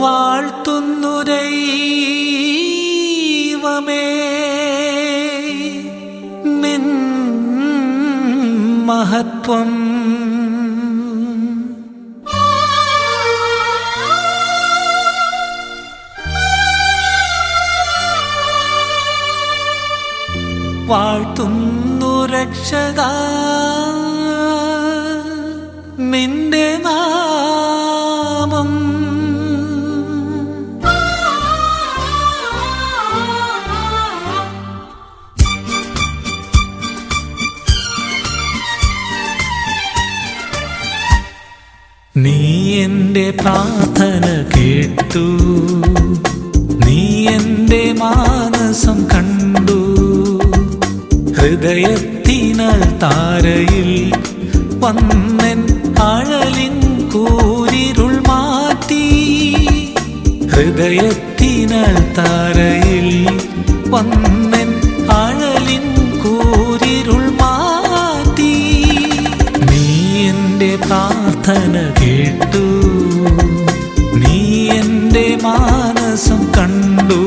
വാഴ്ത്തുന്നു ദൈവമേ നിൻ മഹത്വം. വാഴ്ത്തുന്നു രക്ഷകാ നിന്റെ നാമം. നീ എൻ്റെ പ്രാർത്ഥന കേട്ടു, നീ എൻ്റെ മാനസം കണ്ടു. ഹൃദയത്തിനാൽ താരയിൽ വന്നെൻ അഴലിൻ കൂരിരുൾ മാറ്റി. ഹൃദയത്തിനാൽ താരയിൽ വന്നെൻ അഴലിൻ കൂരിരുൾ മാറ്റി. നീ എൻ്റെ പ്രാർത്ഥന കേട്ടു, നീ എൻ്റെ മാനസം കണ്ടു.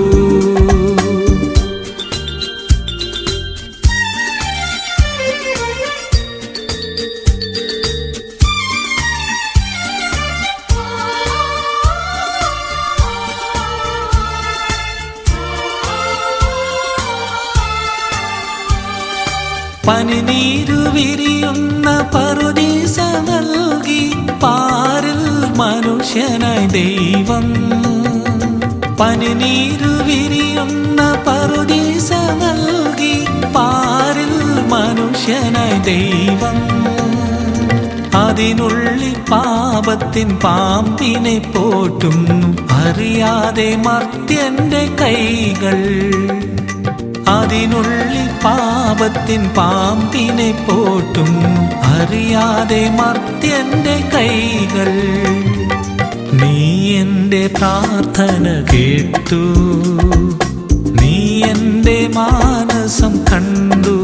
പനിനീരു വിരിയുന്ന പറുദീസ നൽകി പാരിൽ മനുഷ്യനായി ദൈവം. പനിനീരു വിരിയുന്ന പറുദീസ നൽകി പാരിൽ മനുഷ്യനായി ദൈവം. അതിനുള്ളിൽ പാപത്തിൻ പാമ്പിനെ പോറ്റുന്നു അറിയാതെ മർത്യന്റെ കൈകൾ. അതിനുള്ളിൽ പാപത്തിൻ പാമ്പിനെ പോറ്റും അറിയാതെ മർത്യന്റെ കൈകൾ. നീ എൻ്റെ പ്രാർത്ഥന കേട്ടു, നീ എൻ്റെ മാനസം കണ്ടു.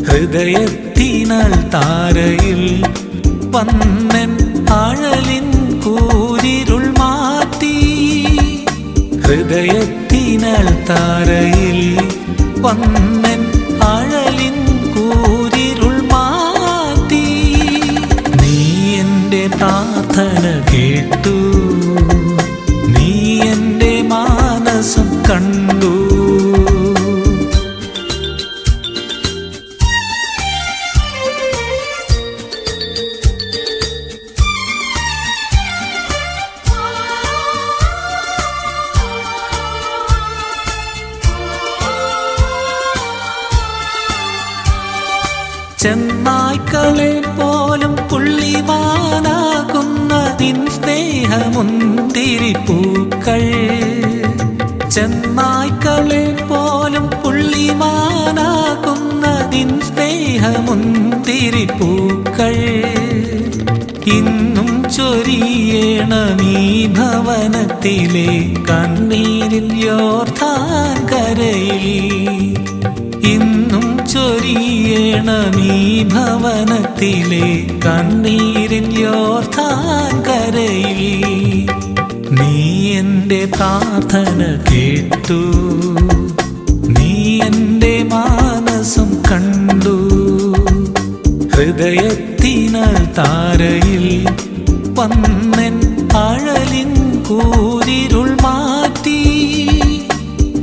ഹൃദയത്തിനാൽ താരയിൽ വന്നെൻ അഴലിൻ കൂരിരുൾ മാറ്റി. ഹൃദയത്തിനാൽ താരയിൽ വന്നെൻ അഴലിൻ കൂരിരുൾ മാറ്റി. നീ എൻ്റെ പ്രാർത്ഥന കേട്ടു, നീ എൻ്റെ മാനസം കണ്ടു. ചെന്നായ്ക്കളെ പോലും പുള്ളിമാനാകുന്ന നിൻ സ്നേഹമുന്തിരിപ്പൂക്കൾ. ചെന്നായ്ക്കളെ പോലും പുള്ളിമാനാകുന്ന നിൻ സ്നേഹമുന്തിരിപ്പൂക്കൾ. ഇന്നും ചൊരിയണമീ ഭവനത്തിലെ കണ്ണീരിൽ യോർദാൻ കരയിൽ. ഇന്നും ചൊരിയണമീ ഭവനത്തിലെ കണ്ണീരിൽ യോർദാൻ കരയിൽ. നീ എൻ്റെ പ്രാർത്ഥന കേട്ടു, നീ എൻ്റെ മാനസം കണ്ടു. ഹൃദയത്തിനാൽ താരയിൽ വന്നെൻ അഴലിൻ കൂരിരുൾ മാറ്റി.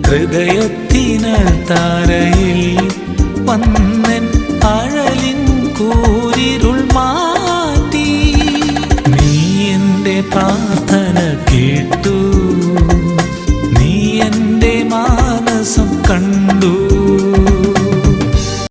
ഹൃദയത്തിനാൽ താരയിൽ വന്നെൻ അഴലിൻ കൂരിരുൾ